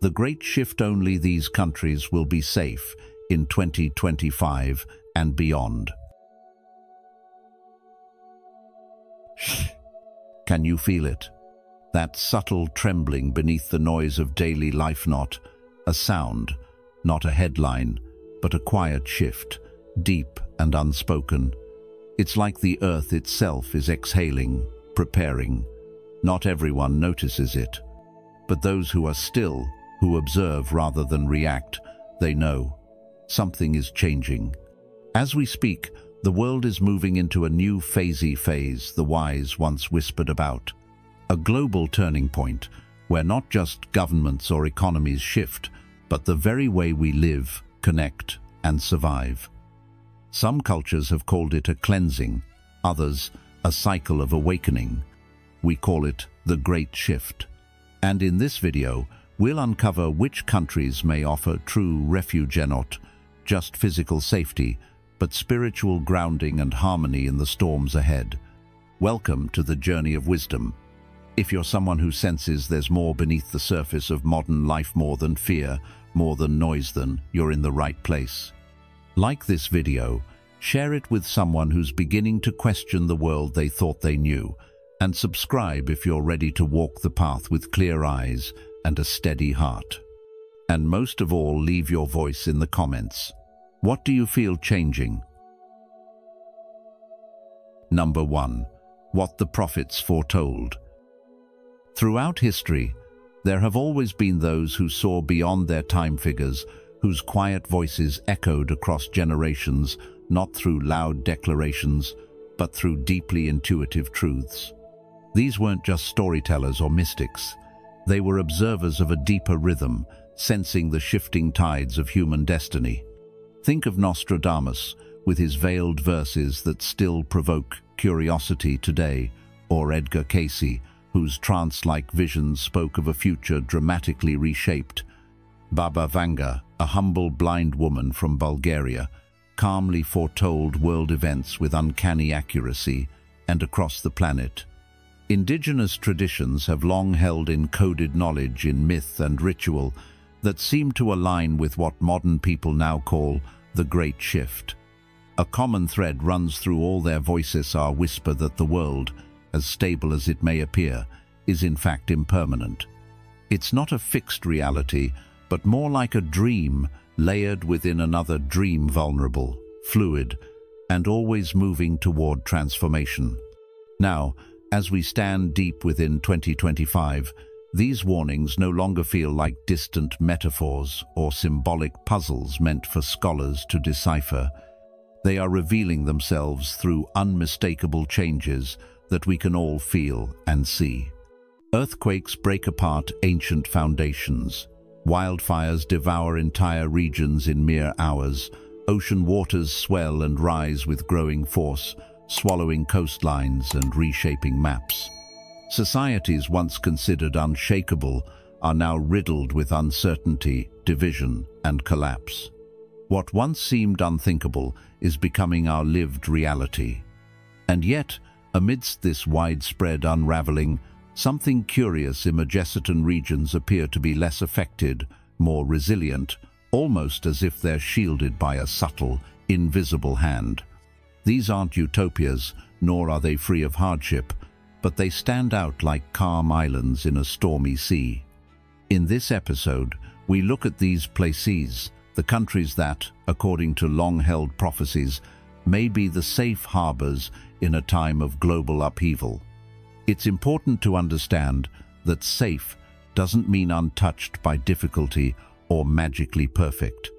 the great shift. Only these countries will be safe in 2025 and beyond. Can you feel it? That subtle trembling beneath the noise of daily life, not a sound, not a headline, but a quiet shift, deep and unspoken. It's like the earth itself is exhaling, preparing. Not everyone notices it, but those who are still, who observe rather than react, they know something is changing. As we speak, the world is moving into a new phase the wise once whispered about. A global turning point where not just governments or economies shift, but the very way we live, connect, and survive. Some cultures have called it a cleansing, others a cycle of awakening. We call it the Great Shift. And in this video, we'll uncover which countries may offer true refuge, not just physical safety, but spiritual grounding and harmony in the storms ahead. Welcome to the journey of wisdom. If you're someone who senses there's more beneath the surface of modern life, more than fear, more than noise, then you're in the right place. Like this video, share it with someone who's beginning to question the world they thought they knew, and subscribe if you're ready to walk the path with clear eyes and a steady heart. And most of all, leave your voice in the comments. What do you feel changing? Number 1. What the prophets foretold. Throughout history, there have always been those who saw beyond their time figures, whose quiet voices echoed across generations, not through loud declarations, but through deeply intuitive truths. These weren't just storytellers or mystics. They were observers of a deeper rhythm, sensing the shifting tides of human destiny. Think of Nostradamus, with his veiled verses that still provoke curiosity today, or Edgar Cayce, whose trance-like visions spoke of a future dramatically reshaped. Vanga, a humble blind woman from Bulgaria, calmly foretold world events with uncanny accuracy and across the planet. Indigenous traditions have long held encoded knowledge in myth and ritual that seem to align with what modern people now call the Great Shift. A common thread runs through all their voices, are whisper that the world, as stable as it may appear, is in fact impermanent. It's not a fixed reality, but more like a dream layered within another dream, vulnerable, fluid, and always moving toward transformation. Now, as we stand deep within 2025, these warnings no longer feel like distant metaphors or symbolic puzzles meant for scholars to decipher. They are revealing themselves through unmistakable changes that we can all feel and see. Earthquakes break apart ancient foundations. Wildfires devour entire regions in mere hours. Ocean waters swell and rise with growing force, swallowing coastlines and reshaping maps. Societies once considered unshakable are now riddled with uncertainty, division, and collapse. What once seemed unthinkable is becoming our lived reality. And yet, amidst this widespread unraveling, something curious emerges. Certain regions appear to be less affected, more resilient, almost as if they're shielded by a subtle, invisible hand. These aren't utopias, nor are they free of hardship, but they stand out like calm islands in a stormy sea. In this episode, we look at these places, the countries that, according to long-held prophecies, may be the safe harbors in a time of global upheaval. It's important to understand that safe doesn't mean untouched by difficulty or magically perfect.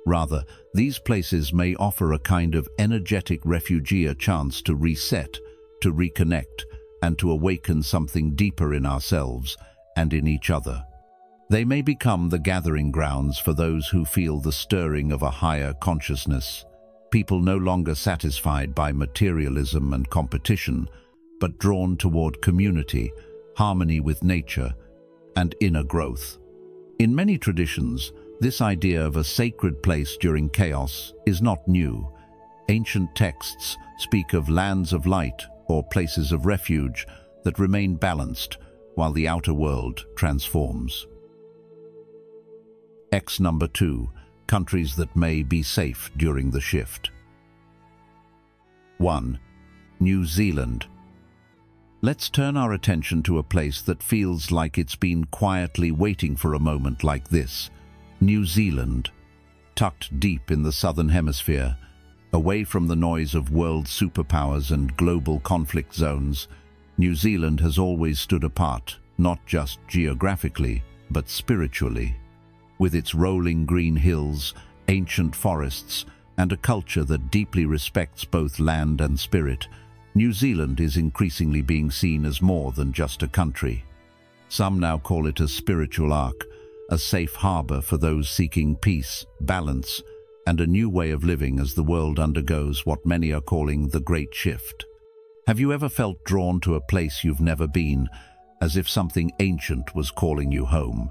Rather, these places may offer a kind of energetic refuge, a chance to reset, to reconnect, and to awaken something deeper in ourselves and in each other. They may become the gathering grounds for those who feel the stirring of a higher consciousness, people no longer satisfied by materialism and competition, but drawn toward community, harmony with nature, and inner growth. In many traditions, this idea of a sacred place during chaos is not new. Ancient texts speak of lands of light or places of refuge that remain balanced while the outer world transforms. Number 2. Countries that may be safe during the shift. 1. New Zealand. Let's turn our attention to a place that feels like it's been quietly waiting for a moment like this. New Zealand. Tucked deep in the southern hemisphere, away from the noise of world superpowers and global conflict zones, New Zealand has always stood apart, not just geographically, but spiritually. With its rolling green hills, ancient forests, and a culture that deeply respects both land and spirit, New Zealand is increasingly being seen as more than just a country. Some now call it a spiritual ark, a safe harbor for those seeking peace, balance, and a new way of living as the world undergoes what many are calling the Great Shift. Have you ever felt drawn to a place you've never been, as if something ancient was calling you home?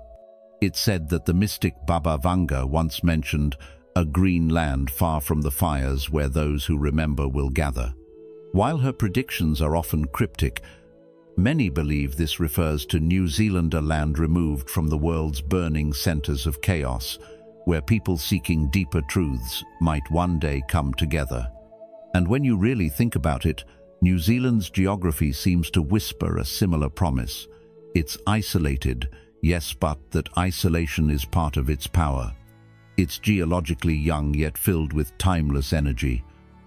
It's said that the mystic Baba Vanga once mentioned a green land far from the fires where those who remember will gather. While her predictions are often cryptic, many believe this refers to New Zealand, a land removed from the world's burning centers of chaos, where people seeking deeper truths might one day come together. And when you really think about it, New Zealand's geography seems to whisper a similar promise. It's isolated, yes, but that isolation is part of its power. It's geologically young yet filled with timeless energy.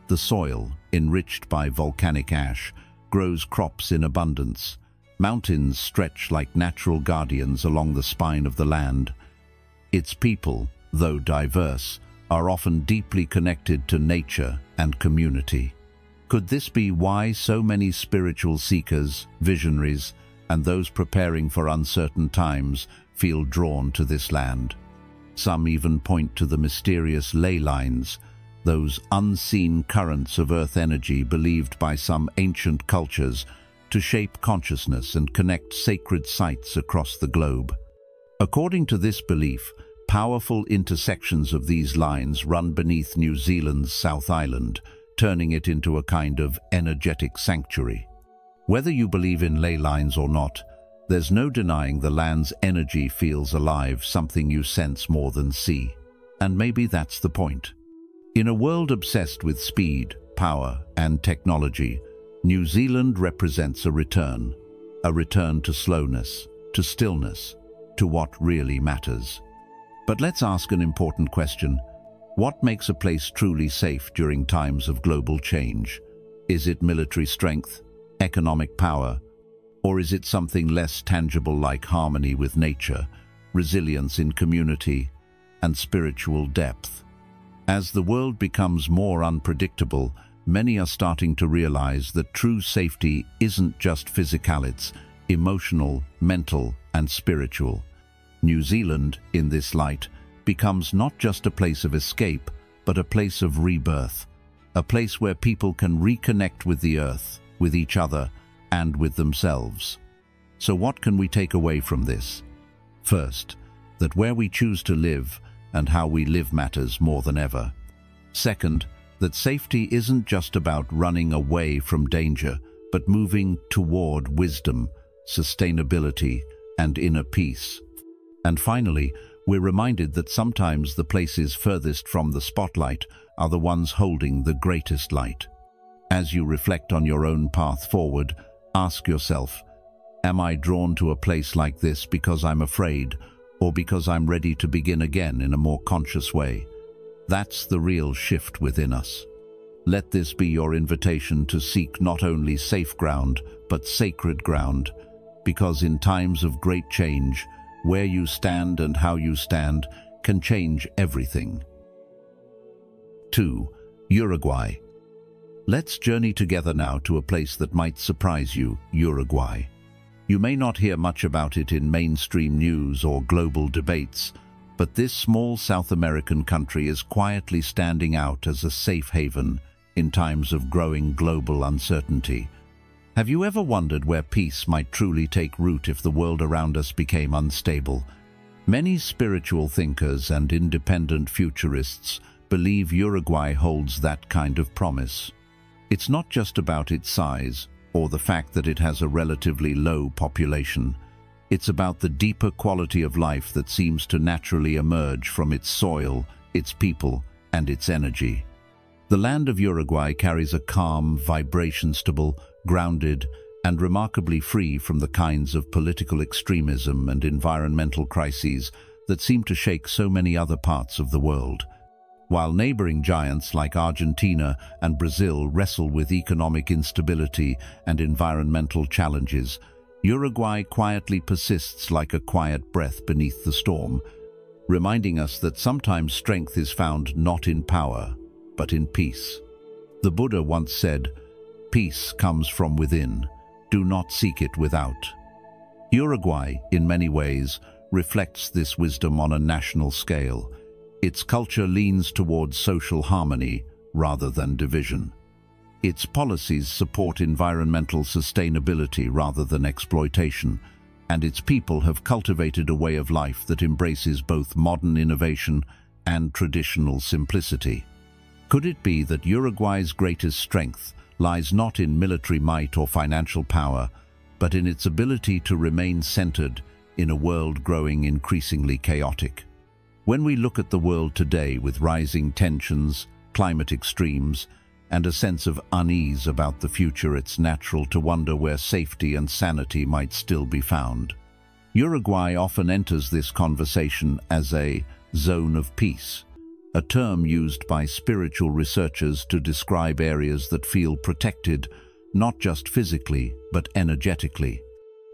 The soil, enriched by volcanic ash, grows crops in abundance. Mountains stretch like natural guardians along the spine of the land. Its people, though diverse, are often deeply connected to nature and community. Could this be why so many spiritual seekers, visionaries, and those preparing for uncertain times feel drawn to this land? Some even point to the mysterious ley lines, those unseen currents of earth energy believed by some ancient cultures to shape consciousness and connect sacred sites across the globe. According to this belief, powerful intersections of these lines run beneath New Zealand's South Island, turning it into a kind of energetic sanctuary. Whether you believe in ley lines or not, there's no denying the land's energy feels alive, something you sense more than see. And maybe that's the point. In a world obsessed with speed, power, and technology, New Zealand represents a return to slowness, to stillness, to what really matters. But let's ask an important question. What makes a place truly safe during times of global change? Is it military strength, economic power, or is it something less tangible like harmony with nature, resilience in community, and spiritual depth? As the world becomes more unpredictable, many are starting to realize that true safety isn't just physical, it's emotional, mental, and spiritual. New Zealand, in this light, becomes not just a place of escape, but a place of rebirth, a place where people can reconnect with the earth, with each other, and with themselves. So what can we take away from this? First, that where we choose to live and how we live matters more than ever. Second, that safety isn't just about running away from danger, but moving toward wisdom, sustainability, and inner peace. And finally, we're reminded that sometimes the places furthest from the spotlight are the ones holding the greatest light. As you reflect on your own path forward, ask yourself, am I drawn to a place like this because I'm afraid, or because I'm ready to begin again in a more conscious way? That's the real shift within us. Let this be your invitation to seek not only safe ground, but sacred ground, because in times of great change, where you stand and how you stand can change everything. 2. Uruguay. Let's journey together now to a place that might surprise you, Uruguay. You may not hear much about it in mainstream news or global debates, but this small South American country is quietly standing out as a safe haven in times of growing global uncertainty. Have you ever wondered where peace might truly take root if the world around us became unstable? Many spiritual thinkers and independent futurists believe Uruguay holds that kind of promise. It's not just about its size or the fact that it has a relatively low population. It's about the deeper quality of life that seems to naturally emerge from its soil, its people, and its energy. The land of Uruguay carries a calm, vibration-stable, grounded, and remarkably free from the kinds of political extremism and environmental crises that seem to shake so many other parts of the world. While neighboring giants like Argentina and Brazil wrestle with economic instability and environmental challenges, Uruguay quietly persists like a quiet breath beneath the storm, reminding us that sometimes strength is found not in power, but in peace. The Buddha once said, "Peace comes from within. Do not seek it without." Uruguay, in many ways, reflects this wisdom on a national scale. Its culture leans towards social harmony rather than division. Its policies support environmental sustainability rather than exploitation, and its people have cultivated a way of life that embraces both modern innovation and traditional simplicity. Could it be that Uruguay's greatest strength lies not in military might or financial power, but in its ability to remain centered in a world growing increasingly chaotic? When we look at the world today with rising tensions, climate extremes, and a sense of unease about the future, it's natural to wonder where safety and sanity might still be found. Uruguay often enters this conversation as a zone of peace, a term used by spiritual researchers to describe areas that feel protected, not just physically, but energetically.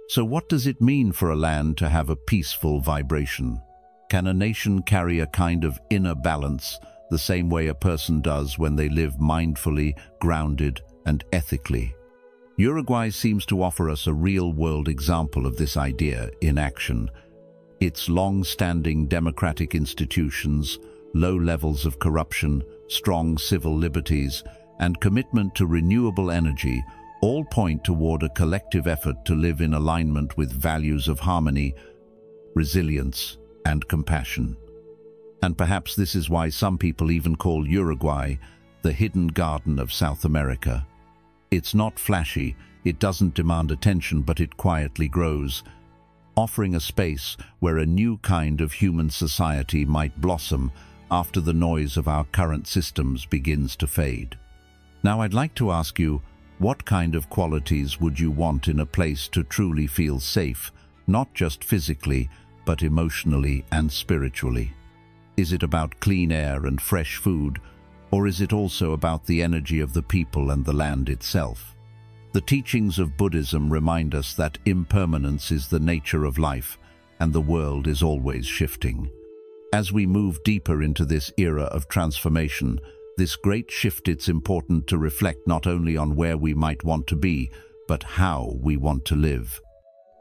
So what does it mean for a land to have a peaceful vibration? Can a nation carry a kind of inner balance the same way a person does when they live mindfully, grounded, and ethically? Uruguay seems to offer us a real-world example of this idea in action. Its long-standing democratic institutions, low levels of corruption, strong civil liberties, and commitment to renewable energy all point toward a collective effort to live in alignment with values of harmony, resilience, and compassion. And perhaps this is why some people even call Uruguay the hidden garden of South America. It's not flashy, it doesn't demand attention, but it quietly grows, offering a space where a new kind of human society might blossom after the noise of our current systems begins to fade. Now I'd like to ask you, what kind of qualities would you want in a place to truly feel safe, not just physically, but emotionally and spiritually? Is it about clean air and fresh food, or is it also about the energy of the people and the land itself? The teachings of Buddhism remind us that impermanence is the nature of life, and the world is always shifting. As we move deeper into this era of transformation, this great shift, it's important to reflect not only on where we might want to be, but how we want to live.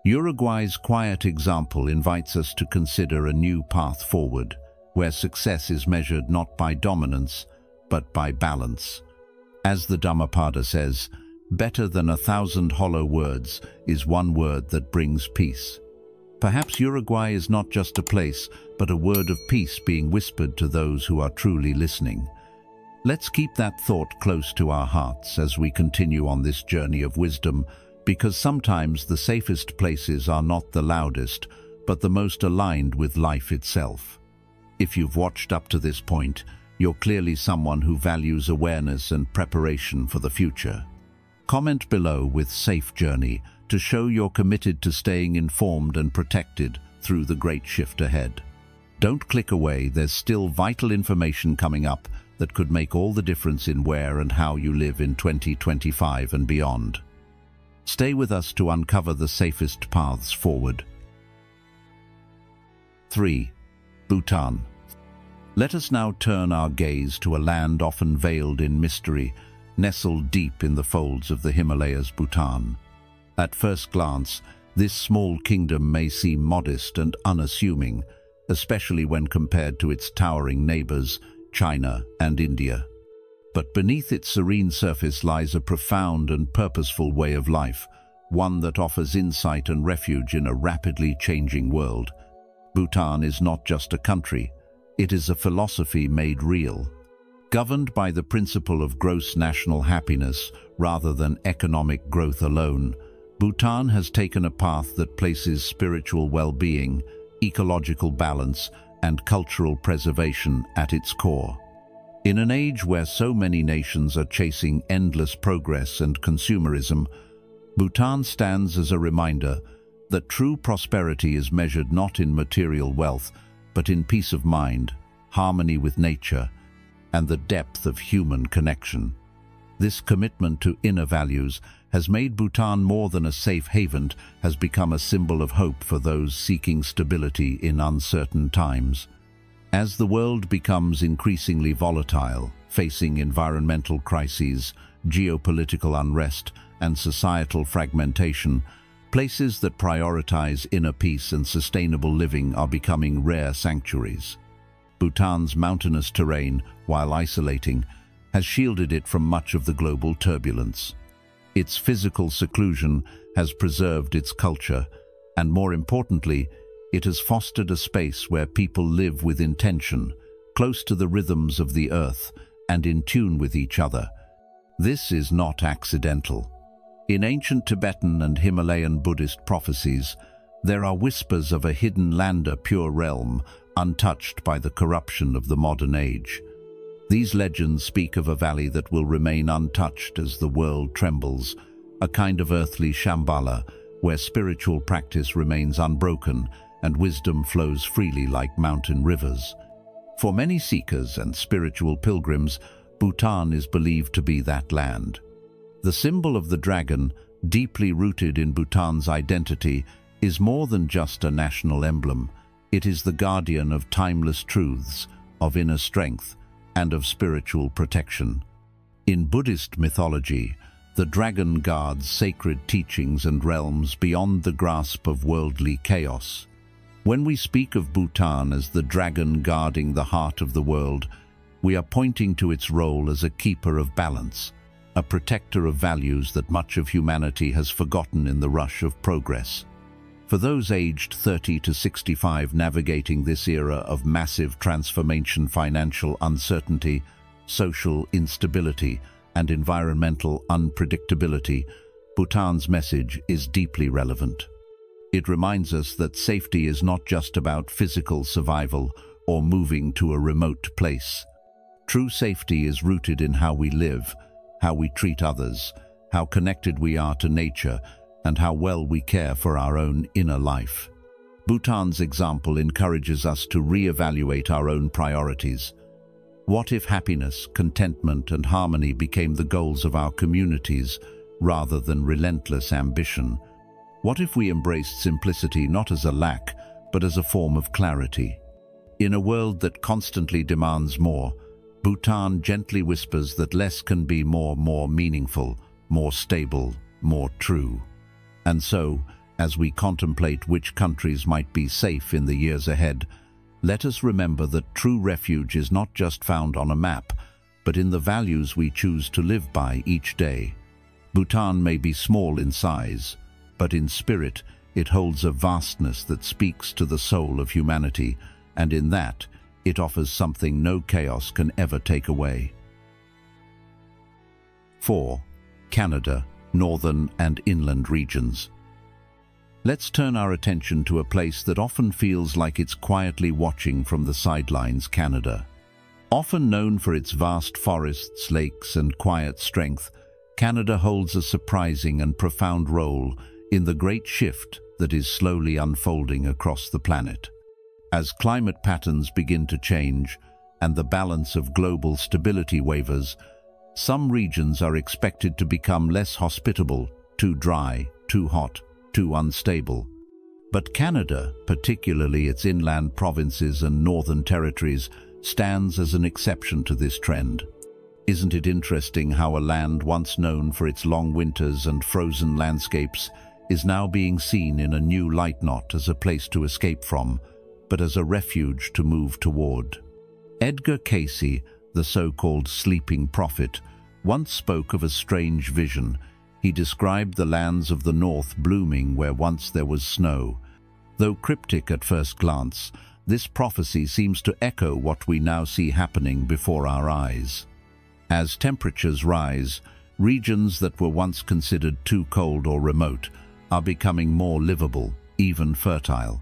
Uruguay's quiet example invites us to consider a new path forward, where success is measured not by dominance, but by balance. As the Dhammapada says, better than 1,000 hollow words is one word that brings peace. Perhaps Uruguay is not just a place, but a word of peace being whispered to those who are truly listening. Let's keep that thought close to our hearts as we continue on this journey of wisdom, because sometimes the safest places are not the loudest, but the most aligned with life itself. If you've watched up to this point, you're clearly someone who values awareness and preparation for the future. Comment below with "Safe Journey" to show you're committed to staying informed and protected through the great shift ahead. Don't click away, there's still vital information coming up that could make all the difference in where and how you live in 2025 and beyond. Stay with us to uncover the safest paths forward. 3. Bhutan. Let us now turn our gaze to a land often veiled in mystery, nestled deep in the folds of the Himalayas, Bhutan. At first glance, this small kingdom may seem modest and unassuming, especially when compared to its towering neighbors, China and India. But beneath its serene surface lies a profound and purposeful way of life, one that offers insight and refuge in a rapidly changing world. Bhutan is not just a country, it is a philosophy made real. Governed by the principle of gross national happiness rather than economic growth alone, Bhutan has taken a path that places spiritual well-being, ecological balance, and cultural preservation at its core. In an age where so many nations are chasing endless progress and consumerism, Bhutan stands as a reminder that true prosperity is measured not in material wealth, but in peace of mind, harmony with nature, and the depth of human connection. This commitment to inner values has made Bhutan more than a safe haven, has become a symbol of hope for those seeking stability in uncertain times. As the world becomes increasingly volatile, facing environmental crises, geopolitical unrest, and societal fragmentation, places that prioritize inner peace and sustainable living are becoming rare sanctuaries. Bhutan's mountainous terrain, while isolating, has shielded it from much of the global turbulence. Its physical seclusion has preserved its culture, and more importantly, it has fostered a space where people live with intention, close to the rhythms of the earth and in tune with each other. This is not accidental. In ancient Tibetan and Himalayan Buddhist prophecies, there are whispers of a hidden lander pure realm, untouched by the corruption of the modern age. These legends speak of a valley that will remain untouched as the world trembles, a kind of earthly Shambhala, where spiritual practice remains unbroken and wisdom flows freely like mountain rivers. For many seekers and spiritual pilgrims, Bhutan is believed to be that land. The symbol of the dragon, deeply rooted in Bhutan's identity, is more than just a national emblem. It is the guardian of timeless truths, of inner strength, and of spiritual protection. In Buddhist mythology, the dragon guards sacred teachings and realms beyond the grasp of worldly chaos. When we speak of Bhutan as the dragon guarding the heart of the world, we are pointing to its role as a keeper of balance, a protector of values that much of humanity has forgotten in the rush of progress. For those aged 30 to 65 navigating this era of massive transformation, financial uncertainty, social instability, and environmental unpredictability, Bhutan's message is deeply relevant. It reminds us that safety is not just about physical survival or moving to a remote place. True safety is rooted in how we live, how we treat others, how connected we are to nature, and how well we care for our own inner life. Bhutan's example encourages us to reevaluate our own priorities. What if happiness, contentment, and harmony became the goals of our communities rather than relentless ambition? What if we embraced simplicity not as a lack, but as a form of clarity? In a world that constantly demands more, Bhutan gently whispers that less can be more meaningful, more stable, more true. And so, as we contemplate which countries might be safe in the years ahead, let us remember that true refuge is not just found on a map, but in the values we choose to live by each day. Bhutan may be small in size, but in spirit it holds a vastness that speaks to the soul of humanity, and in that, it offers something no chaos can ever take away. 4. Canada, northern and inland regions. Let's turn our attention to a place that often feels like it's quietly watching from the sidelines: Canada. Often known for its vast forests, lakes, and quiet strength, Canada holds a surprising and profound role in the great shift that is slowly unfolding across the planet. As climate patterns begin to change and the balance of global stability wavers, some regions are expected to become less hospitable, too dry, too hot, too unstable. But Canada, particularly its inland provinces and northern territories, stands as an exception to this trend. Isn't it interesting how a land once known for its long winters and frozen landscapes is now being seen in a new light, not as a place to escape from, but as a refuge to move toward? Edgar Cayce, the so-called sleeping prophet, once spoke of a strange vision. He described the lands of the north blooming where once there was snow. Though cryptic at first glance, this prophecy seems to echo what we now see happening before our eyes. As temperatures rise, regions that were once considered too cold or remote are becoming more livable, even fertile.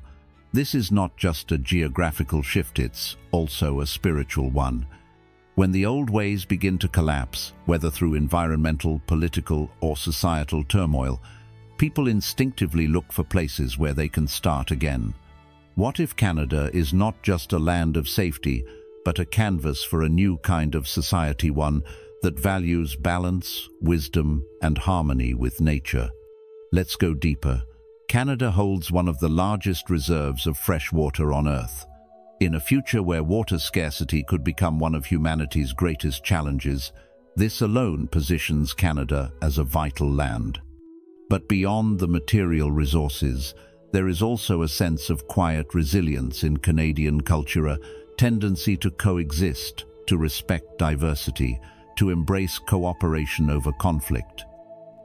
This is not just a geographical shift, it's also a spiritual one. When the old ways begin to collapse, whether through environmental, political, or societal turmoil, people instinctively look for places where they can start again. What if Canada is not just a land of safety, but a canvas for a new kind of society, one that values balance, wisdom, and harmony with nature? Let's go deeper. Canada holds one of the largest reserves of fresh water on Earth. In a future where water scarcity could become one of humanity's greatest challenges, this alone positions Canada as a vital land. But beyond the material resources, there is also a sense of quiet resilience in Canadian culture, a tendency to coexist, to respect diversity, to embrace cooperation over conflict.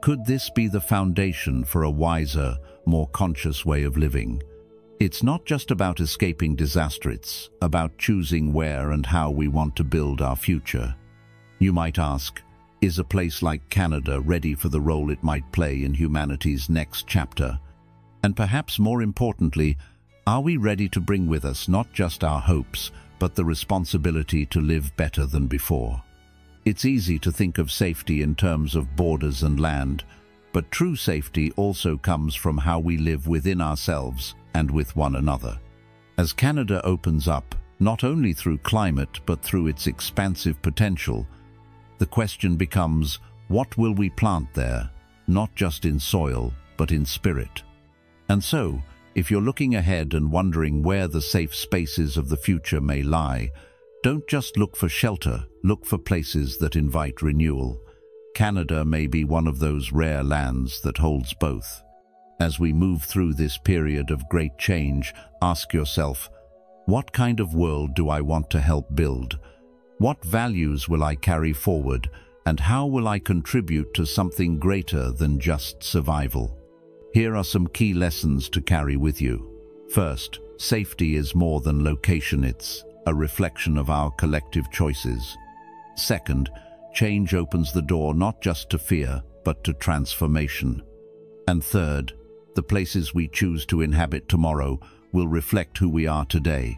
Could this be the foundation for a wiser, more conscious way of living? It's not just about escaping disaster, it's about choosing where and how we want to build our future. You might ask, is a place like Canada ready for the role it might play in humanity's next chapter? And perhaps more importantly, are we ready to bring with us not just our hopes, but the responsibility to live better than before? It's easy to think of safety in terms of borders and land, but true safety also comes from how we live within ourselves and with one another. As Canada opens up, not only through climate but through its expansive potential, the question becomes, what will we plant there, not just in soil, but in spirit? And so, if you're looking ahead and wondering where the safe spaces of the future may lie, don't just look for shelter, look for places that invite renewal. Canada may be one of those rare lands that holds both. As we move through this period of great change, ask yourself, what kind of world do I want to help build? What values will I carry forward, and how will I contribute to something greater than just survival? Here are some key lessons to carry with you. First, safety is more than location, it's a reflection of our collective choices. Second, change opens the door not just to fear, but to transformation. And third, the places we choose to inhabit tomorrow will reflect who we are today.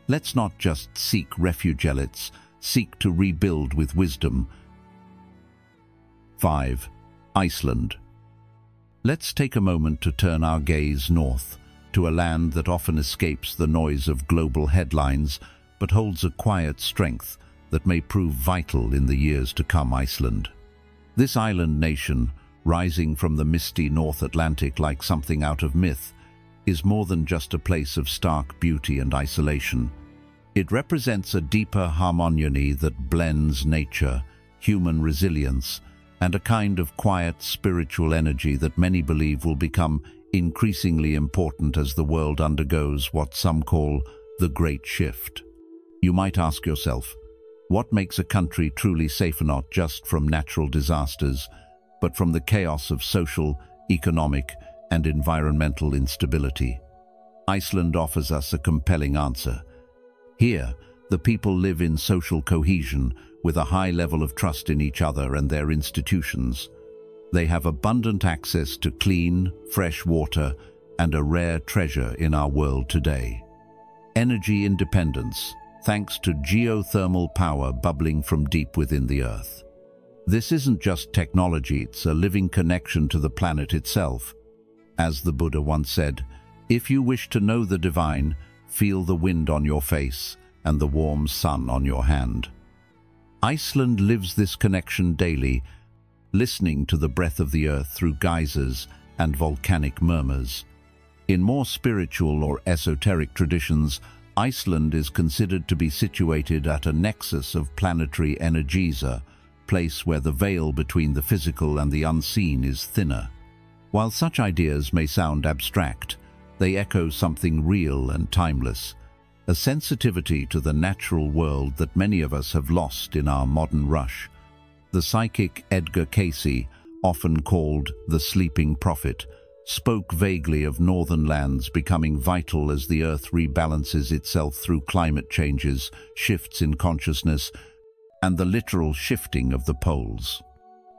Let's not just seek refuge, let's seek to rebuild with wisdom. 5. Iceland. Let's take a moment to turn our gaze north, to a land that often escapes the noise of global headlines, but holds a quiet strength that may prove vital in the years to come. Iceland. This island nation, rising from the misty North Atlantic like something out of myth, is more than just a place of stark beauty and isolation. It represents a deeper harmony that blends nature, human resilience, and a kind of quiet spiritual energy that many believe will become increasingly important as the world undergoes what some call the Great Shift. You might ask yourself, what makes a country truly safe, not just from natural disasters, but from the chaos of social, economic, and environmental instability? Iceland offers us a compelling answer. Here, the people live in social cohesion, with a high level of trust in each other and their institutions. They have abundant access to clean, fresh water and a rare treasure in our world today: energy independence, thanks to geothermal power bubbling from deep within the earth. This isn't just technology, it's a living connection to the planet itself. As the Buddha once said, if you wish to know the divine, feel the wind on your face and the warm sun on your hand. Iceland lives this connection daily, listening to the breath of the earth through geysers and volcanic murmurs. In more spiritual or esoteric traditions, Iceland is considered to be situated at a nexus of planetary energies, a place where the veil between the physical and the unseen is thinner. While such ideas may sound abstract, they echo something real and timeless, a sensitivity to the natural world that many of us have lost in our modern rush. The psychic Edgar Cayce, often called the sleeping prophet, spoke vaguely of northern lands becoming vital as the earth rebalances itself through climate changes, shifts in consciousness, and the literal shifting of the poles.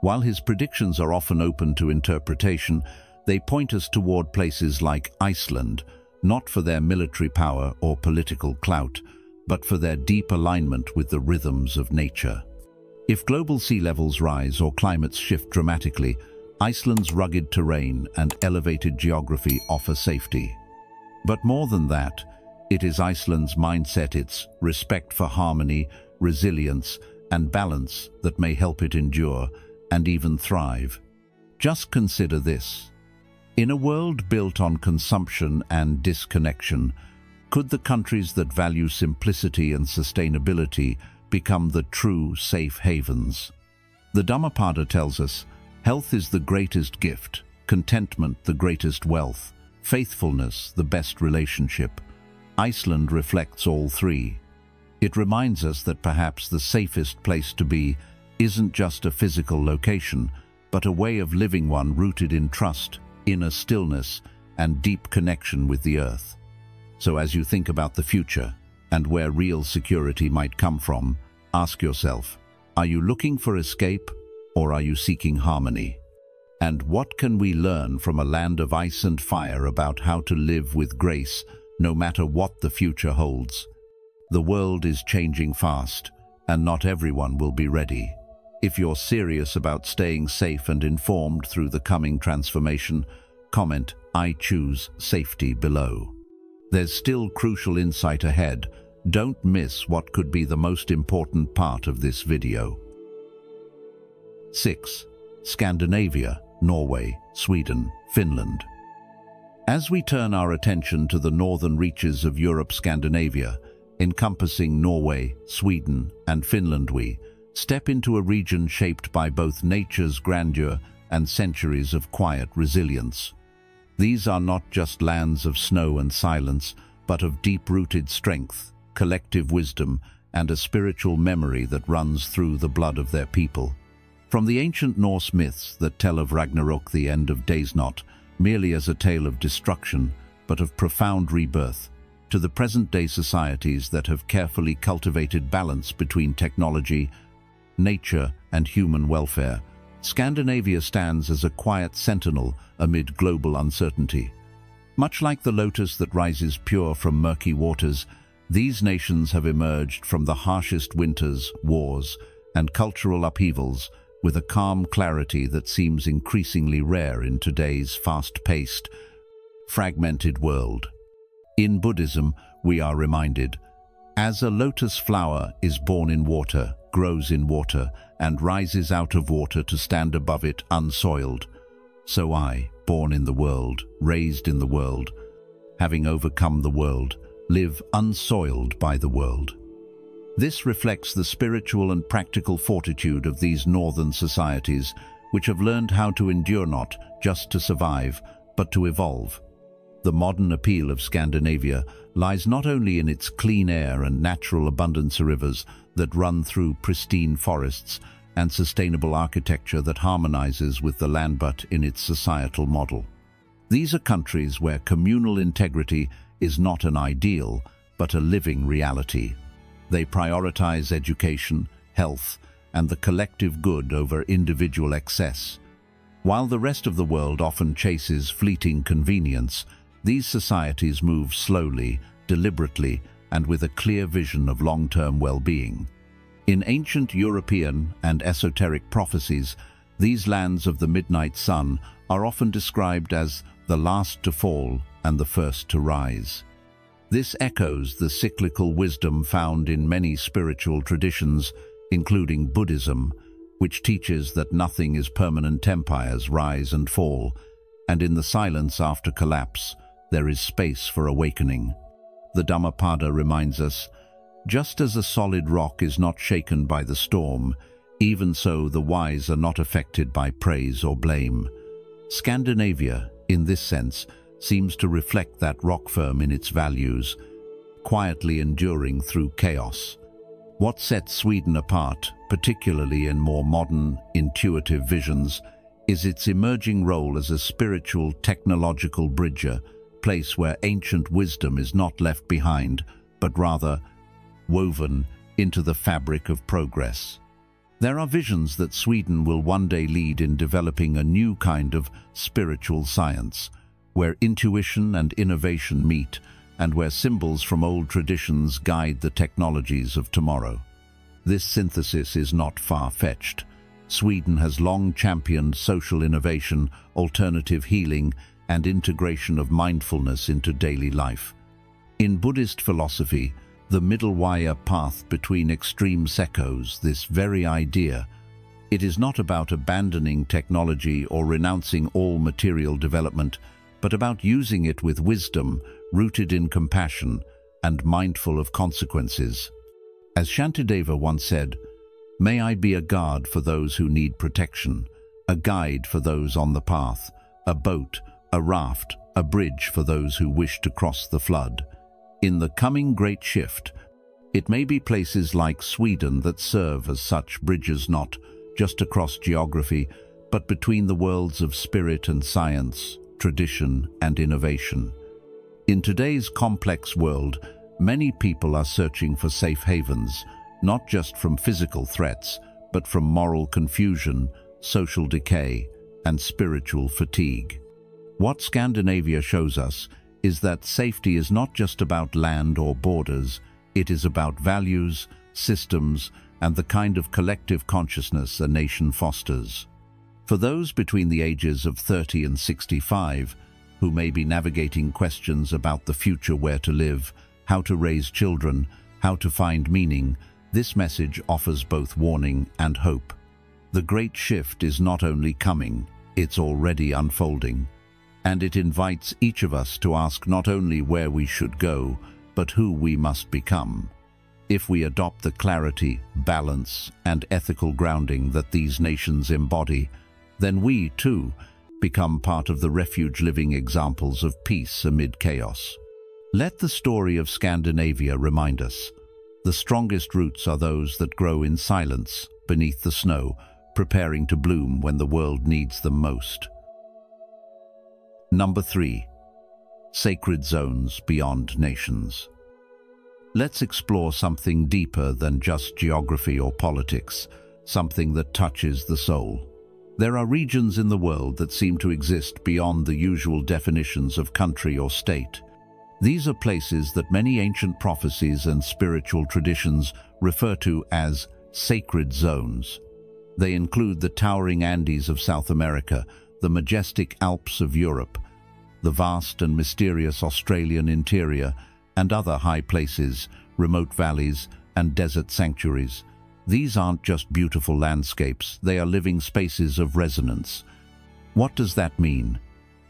While his predictions are often open to interpretation, They point us toward places like Iceland, not for their military power or political clout, but for their deep alignment with the rhythms of nature. If global sea levels rise or climates shift dramatically, Iceland's rugged terrain and elevated geography offer safety. But more than that, it is Iceland's mindset, its respect for harmony, resilience, and balance that may help it endure and even thrive. Just consider this. In a world built on consumption and disconnection, could the countries that value simplicity and sustainability become the true safe havens? The Dhammapada tells us, health is the greatest gift, contentment the greatest wealth, faithfulness the best relationship. Iceland reflects all three. It reminds us that perhaps the safest place to be isn't just a physical location, but a way of living, one rooted in trust, inner stillness, and deep connection with the earth. So as you think about the future and where real security might come from, ask yourself, are you looking for escape or are you seeking harmony? And what can we learn from a land of ice and fire about how to live with grace no matter what the future holds? The world is changing fast, and not everyone will be ready. If you're serious about staying safe and informed through the coming transformation, comment, "I choose safety" below. There's still crucial insight ahead. Don't miss what could be the most important part of this video. 6. Scandinavia, Norway, Sweden, Finland. As we turn our attention to the northern reaches of Europe, Scandinavia, encompassing Norway, Sweden, and Finland, we step into a region shaped by both nature's grandeur and centuries of quiet resilience. These are not just lands of snow and silence, but of deep-rooted strength, collective wisdom, and a spiritual memory that runs through the blood of their people. From the ancient Norse myths that tell of Ragnarok, the end of days, not merely as a tale of destruction, but of profound rebirth, to the present-day societies that have carefully cultivated balance between technology, nature, and human welfare, Scandinavia stands as a quiet sentinel amid global uncertainty. Much like the lotus that rises pure from murky waters, these nations have emerged from the harshest winters, wars, and cultural upheavals with a calm clarity that seems increasingly rare in today's fast-paced, fragmented world. In Buddhism, we are reminded, as a lotus flower is born in water, grows in water, and rises out of water to stand above it unsoiled, so I, born in the world, raised in the world, having overcome the world, live unsoiled by the world. This reflects the spiritual and practical fortitude of these northern societies, which have learned how to endure, not just to survive, but to evolve. The modern appeal of Scandinavia lies not only in its clean air and natural abundance of rivers that run through pristine forests and sustainable architecture that harmonizes with the land, but in its societal model. These are countries where communal integrity is not an ideal, but a living reality. They prioritize education, health, and the collective good over individual excess. While the rest of the world often chases fleeting convenience, these societies move slowly, deliberately, and with a clear vision of long-term well-being. In ancient European and esoteric prophecies, these lands of the midnight sun are often described as the last to fall and the first to rise. This echoes the cyclical wisdom found in many spiritual traditions, including Buddhism, which teaches that nothing is permanent. Empires rise and fall, and in the silence after collapse, there is space for awakening. The Dhammapada reminds us, just as a solid rock is not shaken by the storm, even so the wise are not affected by praise or blame. Scandinavia, in this sense, seems to reflect that, rock firm in its values, quietly enduring through chaos. What sets Sweden apart, particularly in more modern, intuitive visions, is its emerging role as a spiritual, technological bridge, a place where ancient wisdom is not left behind, but rather woven into the fabric of progress. There are visions that Sweden will one day lead in developing a new kind of spiritual science, where intuition and innovation meet, and where symbols from old traditions guide the technologies of tomorrow. This synthesis is not far-fetched. Sweden has long championed social innovation, alternative healing, and integration of mindfulness into daily life. In Buddhist philosophy, the middle wire path between extremes echoes this very idea. It is not about abandoning technology or renouncing all material development, but about using it with wisdom, rooted in compassion, and mindful of consequences. As Shantideva once said, "May I be a guard for those who need protection, a guide for those on the path, a boat, a raft, a bridge for those who wish to cross the flood." In the coming great shift, it may be places like Sweden that serve as such bridges, not just across geography, but between the worlds of spirit and science, tradition and innovation. In today's complex world, many people are searching for safe havens, not just from physical threats, but from moral confusion, social decay, and spiritual fatigue. What Scandinavia shows us is that safety is not just about land or borders, it is about values, systems, and the kind of collective consciousness a nation fosters. For those between the ages of 30 and 65, who may be navigating questions about the future, where to live, how to raise children, how to find meaning, this message offers both warning and hope. The great shift is not only coming, it's already unfolding. And it invites each of us to ask not only where we should go, but who we must become. If we adopt the clarity, balance, and ethical grounding that these nations embody, then we, too, become part of the refuge living examples of peace amid chaos. Let the story of Scandinavia remind us. The strongest roots are those that grow in silence, beneath the snow, preparing to bloom when the world needs them most. Number 3. Sacred zones beyond nations. Let's explore something deeper than just geography or politics, something that touches the soul. There are regions in the world that seem to exist beyond the usual definitions of country or state. These are places that many ancient prophecies and spiritual traditions refer to as sacred zones. They include the towering Andes of South America, the majestic Alps of Europe, the vast and mysterious Australian interior, and other high places, remote valleys, and desert sanctuaries. These aren't just beautiful landscapes, they are living spaces of resonance. What does that mean?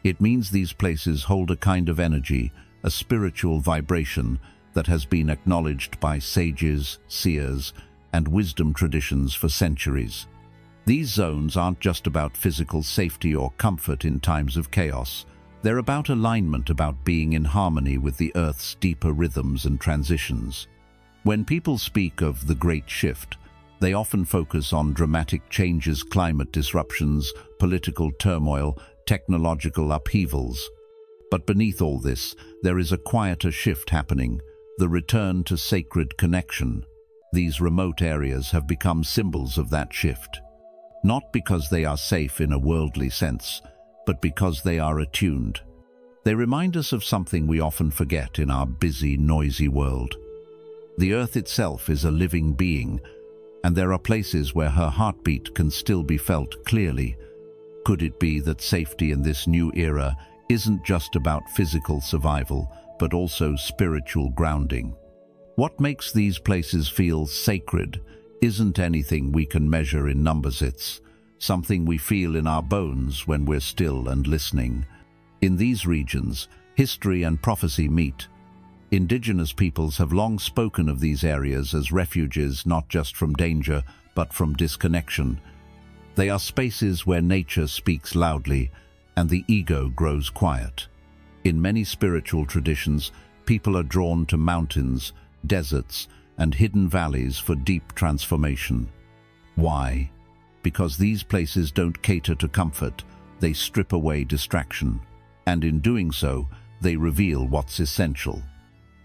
It means these places hold a kind of energy, a spiritual vibration that has been acknowledged by sages, seers, and wisdom traditions for centuries. These zones aren't just about physical safety or comfort in times of chaos. They're about alignment, about being in harmony with the Earth's deeper rhythms and transitions. When people speak of the Great Shift, they often focus on dramatic changes, climate disruptions, political turmoil, technological upheavals. But beneath all this, there is a quieter shift happening, the return to sacred connection. These remote areas have become symbols of that shift. Not because they are safe in a worldly sense, but because they are attuned. They remind us of something we often forget in our busy, noisy world. The Earth itself is a living being, and there are places where her heartbeat can still be felt clearly. Could it be that safety in this new era isn't just about physical survival, but also spiritual grounding? What makes these places feel sacred isn't anything we can measure in numbers. It's something we feel in our bones when we're still and listening. In these regions, history and prophecy meet. Indigenous peoples have long spoken of these areas as refuges, not just from danger, but from disconnection. They are spaces where nature speaks loudly and the ego grows quiet. In many spiritual traditions, people are drawn to mountains, deserts, and hidden valleys for deep transformation. Why? Because these places don't cater to comfort, they strip away distraction. And in doing so, they reveal what's essential.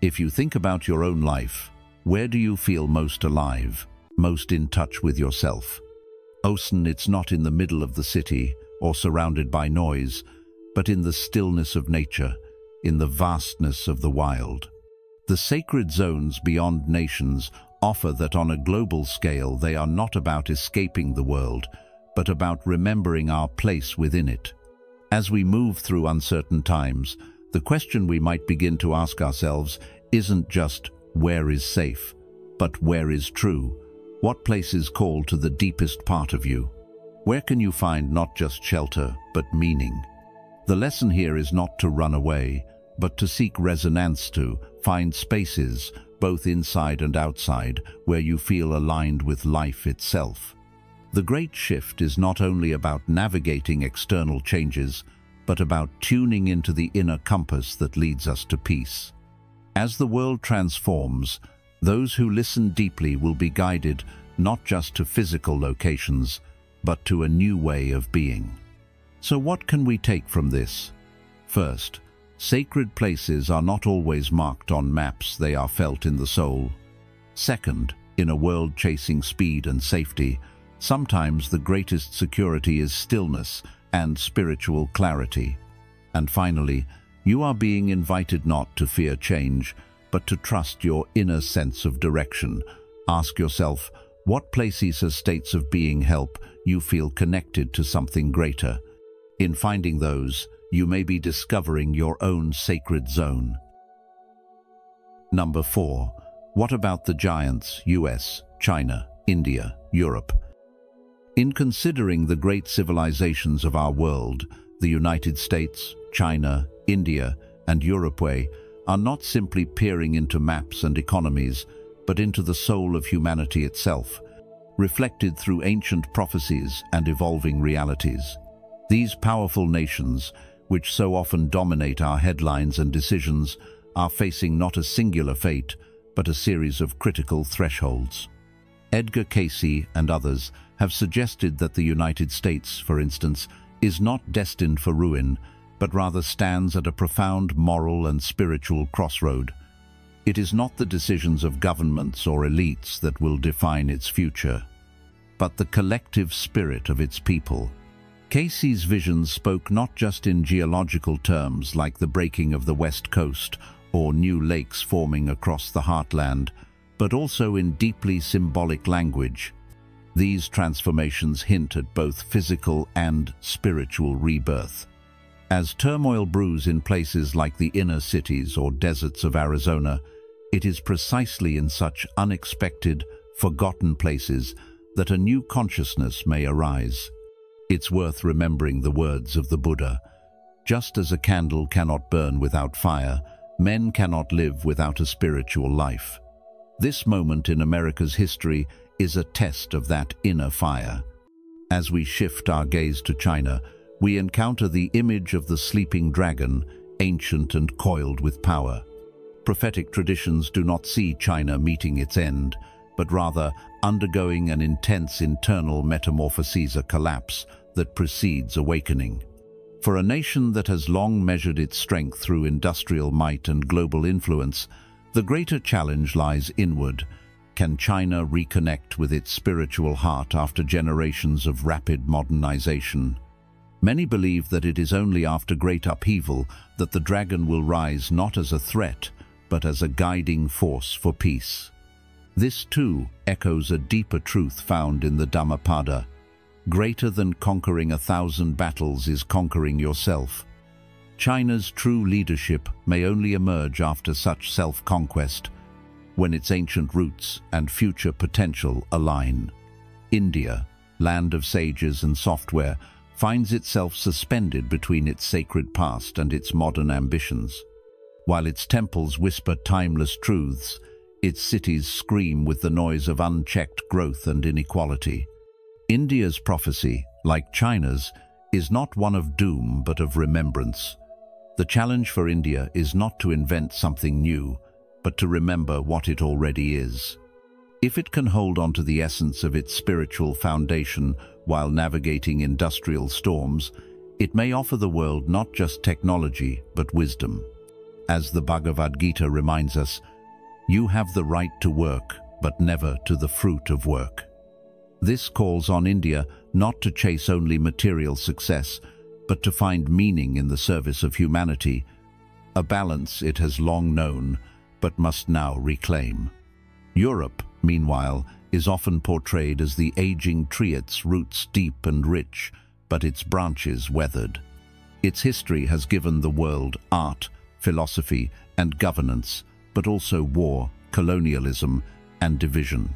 If you think about your own life, where do you feel most alive? most in touch with yourself. Often it's not in the middle of the city or surrounded by noise, but in the stillness of nature, in the vastness of the wild. The sacred zones beyond nations offer that on a global scale they are not about escaping the world, but about remembering our place within it. As we move through uncertain times, the question we might begin to ask ourselves isn't just where is safe, but where is true? What place is called to the deepest part of you? Where can you find not just shelter, but meaning? The lesson here is not to run away, but to seek resonance, to find spaces, both inside and outside, where you feel aligned with life itself. The great shift is not only about navigating external changes, but about tuning into the inner compass that leads us to peace. As the world transforms, those who listen deeply will be guided not just to physical locations, but to a new way of being. So what can we take from this? First, sacred places are not always marked on maps, they are felt in the soul. Second, in a world chasing speed and safety, sometimes the greatest security is stillness and spiritual clarity. And finally, you are being invited not to fear change, but to trust your inner sense of direction. Ask yourself, what places or states of being help you feel connected to something greater? In finding those, you may be discovering your own sacred zone. Number 4. What about the giants, US, China, India, Europe? In considering the great civilizations of our world, the United States, China, India, and Uruguay are not simply peering into maps and economies, but into the soul of humanity itself, reflected through ancient prophecies and evolving realities. These powerful nations, which so often dominate our headlines and decisions, are facing not a singular fate, but a series of critical thresholds. Edgar Cayce and others have suggested that the United States, for instance, is not destined for ruin, but rather stands at a profound moral and spiritual crossroad. It is not the decisions of governments or elites that will define its future, but the collective spirit of its people. Cayce's visions spoke not just in geological terms like the breaking of the West Coast or new lakes forming across the heartland, but also in deeply symbolic language. These transformations hint at both physical and spiritual rebirth. As turmoil brews in places like the inner cities or deserts of Arizona, it is precisely in such unexpected, forgotten places that a new consciousness may arise. It's worth remembering the words of the Buddha. Just as a candle cannot burn without fire, men cannot live without a spiritual life. This moment in America's history is a test of that inner fire. As we shift our gaze to China, we encounter the image of the sleeping dragon, ancient and coiled with power. Prophetic traditions do not see China meeting its end, but rather undergoing an intense internal metamorphosis, a collapse that precedes awakening. For a nation that has long measured its strength through industrial might and global influence, the greater challenge lies inward. Can China reconnect with its spiritual heart after generations of rapid modernization? Many believe that it is only after great upheaval that the dragon will rise not as a threat, but as a guiding force for peace. This too echoes a deeper truth found in the Dhammapada. Greater than conquering 1,000 battles is conquering yourself. China's true leadership may only emerge after such self-conquest, when its ancient roots and future potential align. India, land of sages and software, finds itself suspended between its sacred past and its modern ambitions. While its temples whisper timeless truths, its cities scream with the noise of unchecked growth and inequality. India's prophecy, like China's, is not one of doom but of remembrance. The challenge for India is not to invent something new, but to remember what it already is. If it can hold on to the essence of its spiritual foundation while navigating industrial storms, it may offer the world not just technology, but wisdom. As the Bhagavad Gita reminds us, you have the right to work, but never to the fruit of work. This calls on India not to chase only material success, but to find meaning in the service of humanity, a balance it has long known, but must now reclaim. Europe, meanwhile, is often portrayed as the aging tree, its roots deep and rich, but its branches weathered. Its history has given the world art, philosophy, and governance, but also war, colonialism, and division.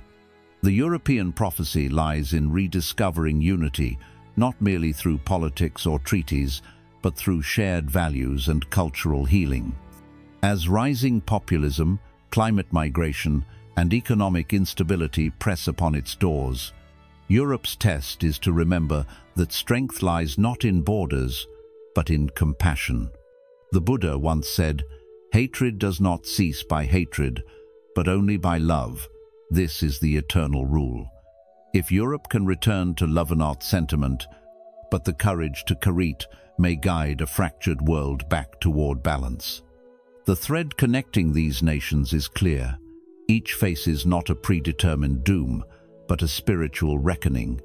The European prophecy lies in rediscovering unity, not merely through politics or treaties, but through shared values and cultural healing. As rising populism, climate migration, and economic instability press upon its doors, Europe's test is to remember that strength lies not in borders, but in compassion. The Buddha once said, "Hatred does not cease by hatred, but only by love. This is the eternal rule." If Europe can return to love not sentiment, but the courage to create may guide a fractured world back toward balance. The thread connecting these nations is clear. Each faces not a predetermined doom, but a spiritual reckoning.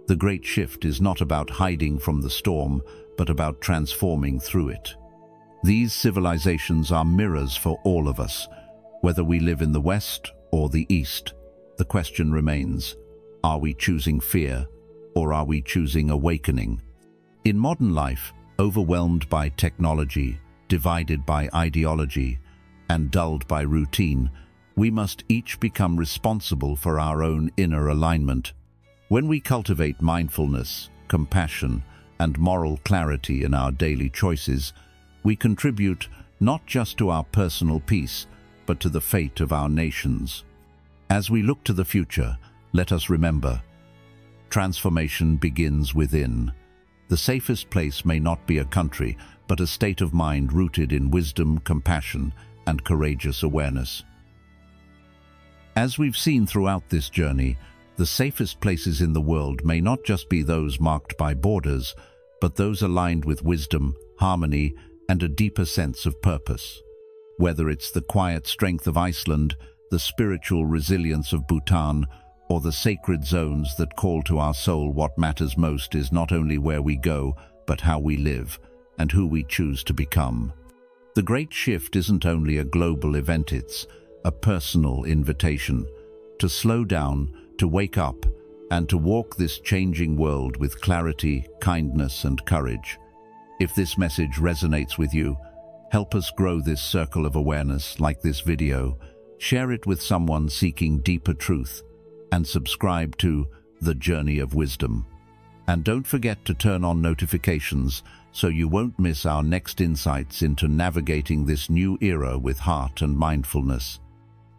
The great shift is not about hiding from the storm, but about transforming through it. These civilizations are mirrors for all of us, whether we live in the West or the East. The question remains, are we choosing fear, or are we choosing awakening? In modern life, overwhelmed by technology, divided by ideology, and dulled by routine, we must each become responsible for our own inner alignment. When we cultivate mindfulness, compassion, and moral clarity in our daily choices, we contribute not just to our personal peace, but to the fate of our nations. As we look to the future, let us remember, transformation begins within. The safest place may not be a country, but a state of mind rooted in wisdom, compassion, and courageous awareness. As we've seen throughout this journey, the safest places in the world may not just be those marked by borders, but those aligned with wisdom, harmony, and a deeper sense of purpose. Whether it's the quiet strength of Iceland, the spiritual resilience of Bhutan, or the sacred zones that call to our soul, what matters most is not only where we go, but how we live and who we choose to become. The Great Shift isn't only a global event, it's a personal invitation to slow down, to wake up, and to walk this changing world with clarity, kindness, and courage. If this message resonates with you, help us grow this circle of awareness. Like this video, share it with someone seeking deeper truth, and subscribe to The Journey of Wisdom. And don't forget to turn on notifications so you won't miss our next insights into navigating this new era with heart and mindfulness.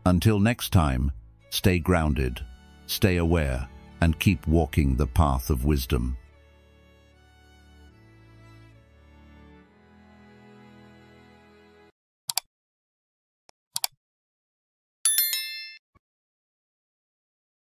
Until next time, stay grounded, stay aware, and keep walking the path of wisdom.